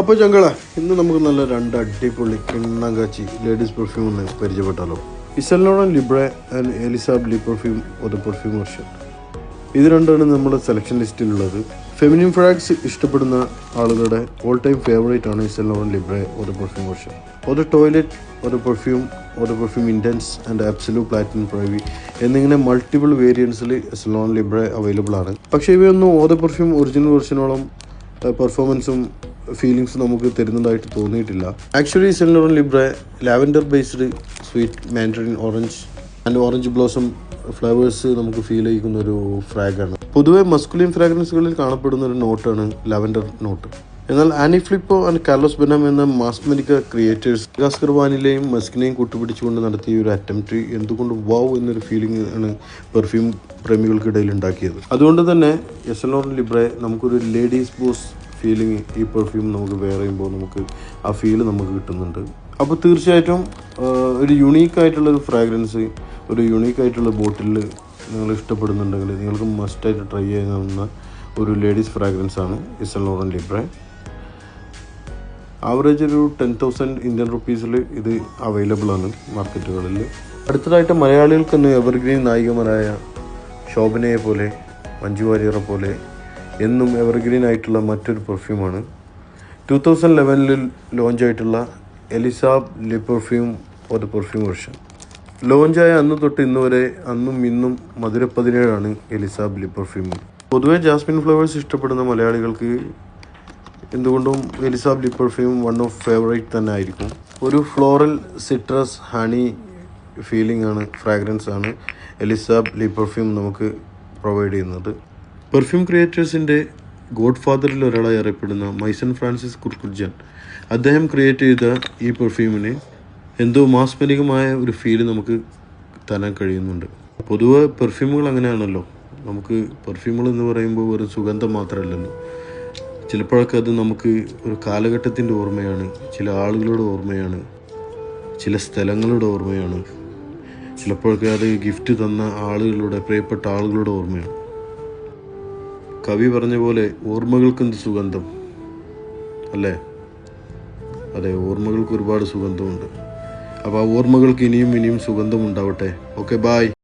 അപ്പോൾ ചങ്കള ഇന്ന് നമുക്ക് നല്ല രണ്ട് അടിപൊളി കിണ്ണം കാച്ചി ലേഡീസ് പെർഫ്യൂം ഒന്ന് പരിചയപ്പെട്ടാലോ. ഇസൽ ലോറൻ ലിബ്രെ ആൻഡ് എലിസാബ് ലി പെർഫ്യൂം ഒരു പെർഫ്യൂം വെർഷൻ. ഇത് രണ്ടാണ് നമ്മുടെ സെലക്ഷൻ ലിസ്റ്റിലുള്ളത്. ഫെമിനിൻ ഫ്രാഗ്സ് ഇഷ്ടപ്പെടുന്ന ആളുകളുടെ ഓൾ ടൈം ഫേവറേറ്റ് ആണ് ഇസൽ ലോറൻ ലിബ്രെ ഒരു പെർഫ്യൂം വെർഷൻ. ഒരു ടോയ്ലറ്റ്, ഒരു perfume intense and absolute platinum privy എന്നിങ്ങനെ മൾട്ടിപ്പിൾ വേരിയൻസിൽ ഇസൽ ലോറൻ ലിബ്രെ അവൈലബിൾ ആണ്. പക്ഷേ ഇവയൊന്നും ഓരോ പെർഫ്യൂം ഒറിജിനൽ വെർഷനോളം പെർഫോമൻസും ഫീലിങ്സും നമുക്ക് തരുന്നതായിട്ട് തോന്നിയിട്ടില്ല. ആക്ച്വലി ഇസൽ Laurent Libre lavender based sweet mandarin orange blossom flavours നമുക്ക് ഫീൽ ചെയ്യുന്ന ഒരു ഫ്രാഗാണ്. പൊതുവെ മസ്കുലിൻ ഫ്രാഗ്രൻസുകളിൽ കാണപ്പെടുന്ന ഒരു നോട്ടാണ് ലാവൻഡർ നോട്ട്. എന്നാൽ Anne Flipo and Carlos Benaim എന്ന മാസ്മെനിക്ക ക്രിയേറ്റേഴ്സ് ഗാസ്കർ വാനിലെയും മസ്കിനെയും കൂട്ടുപിടിച്ചുകൊണ്ട് നടത്തിയ ഒരു അറ്റംപ്റ്റ് എന്തുകൊണ്ട് വാവ് എന്നൊരു ഫീലിംഗ് ആണ് പെർഫ്യൂം പ്രേമികൾക്കിടയിൽ ഉണ്ടാക്കിയത്. അതുകൊണ്ട് തന്നെ ഇസൽ ലോറൻ ലിബ്രെ നമുക്കൊരു ലേഡീസ് ബോസ് ഫീലിംഗ് ഈ പെർഫ്യൂം നമുക്ക് വെയർ ചെയ്യുമ്പോൾ നമുക്ക് ആ ഫീല് നമുക്ക് കിട്ടുന്നുണ്ട്. അപ്പോൾ തീർച്ചയായിട്ടും ഒരു യുണീക്കായിട്ടുള്ളൊരു ഫ്രാഗ്രൻസ്, ഒരു യുണീക്കായിട്ടുള്ള ബോട്ടിൽ നിങ്ങൾ ഇഷ്ടപ്പെടുന്നുണ്ടെങ്കിൽ നിങ്ങൾക്ക് മസ്റ്റായിട്ട് ട്രൈ ചെയ്യാവുന്ന ഒരു ലേഡീസ് ഫ്രാഗ്രൻസ് ആണ് ഇസൽ ലോറൻ ലിബ്രെ. ആവറേജ് ഒരു 10,000 ഇന്ത്യൻ റുപ്പീസിൽ ഇത് അവൈലബിൾ ആണ് മാർക്കറ്റുകളിൽ. അടുത്തതായിട്ട് മലയാളികൾക്ക് തന്നെ എവർഗ്രീൻ നായികമാരായ ശോഭനയെ പോലെ, മഞ്ജു വാര്യറെ പോലെ എന്നും എവർഗ്രീൻ ആയിട്ടുള്ള മറ്റൊരു പെർഫ്യൂമാണ് 2011 ലോഞ്ചായിട്ടുള്ള എലിസാബ് ലി പെർഫ്യൂം ഒരു പെർഫ്യൂം വെർഷൻ. ലോഞ്ചായ അന്ന് തൊട്ട് ഇന്ന് വരെ അന്നും ഇന്നും മധുര 17 എലിസാബ് ലി പെർഫ്യൂം. പൊതുവെ ജാസ്മിൻ ഫ്ലേവേഴ്സ് ഇഷ്ടപ്പെടുന്ന മലയാളികൾക്ക് എന്തുകൊണ്ടും എലിസാബ് ലി പെർഫ്യൂം വൺ ഓഫ് ഫേവറേറ്റ് തന്നെ ആയിരിക്കും. ഒരു ഫ്ലോറൽ സിട്രസ് ഹണി ഫീലിംഗ് ആണ്, ഫ്രാഗ്രൻസ് ആണ് എലിസാബ് ലി പെർഫ്യൂം നമുക്ക് പ്രൊവൈഡ് ചെയ്യുന്നത്. പെർഫ്യൂം ക്രിയേറ്റേഴ്സിൻ്റെ ഗോഡ് ഫാദറിൽ ഒരാളായി അറിയപ്പെടുന്ന മൈസൺ ഫ്രാൻസിസ് കുർക്കുഡ്ജൻ അദ്ദേഹം ക്രിയേറ്റ് ചെയ്ത ഈ പെർഫ്യൂമിന് എന്തോ മാസ്മരികമായ ഒരു ഫീല് നമുക്ക് തരാൻ കഴിയുന്നുണ്ട്. പൊതുവെ പെർഫ്യൂമുകൾ അങ്ങനെയാണല്ലോ, നമുക്ക് പെർഫ്യൂമുകൾ എന്ന് പറയുമ്പോൾ ഒരു സുഗന്ധം മാത്രമല്ലല്ലോ, ചിലപ്പോഴൊക്കെ അത് നമുക്ക് ഒരു കാലഘട്ടത്തിൻ്റെ ഓർമ്മയാണ്, ചില ആളുകളുടെ ഓർമ്മയാണ്, ചില സ്ഥലങ്ങളുടെ ഓർമ്മയാണ്, ചിലപ്പോഴൊക്കെ അത് ഗിഫ്റ്റ് തന്ന ആളുകളുടെ, പ്രിയപ്പെട്ട ആളുകളുടെ ഓർമ്മയാണ്. കവി പറഞ്ഞ പോലെ ഓർമ്മകൾക്കെന്ത് സുഗന്ധം അല്ലേ? അതെ, ഓർമ്മകൾക്ക് ഒരുപാട് സുഗന്ധമുണ്ട്. അപ്പോൾ ആ ഓർമ്മകൾക്ക് ഇനിയും സുഗന്ധം ഉണ്ടാവട്ടെ. Okay, bye.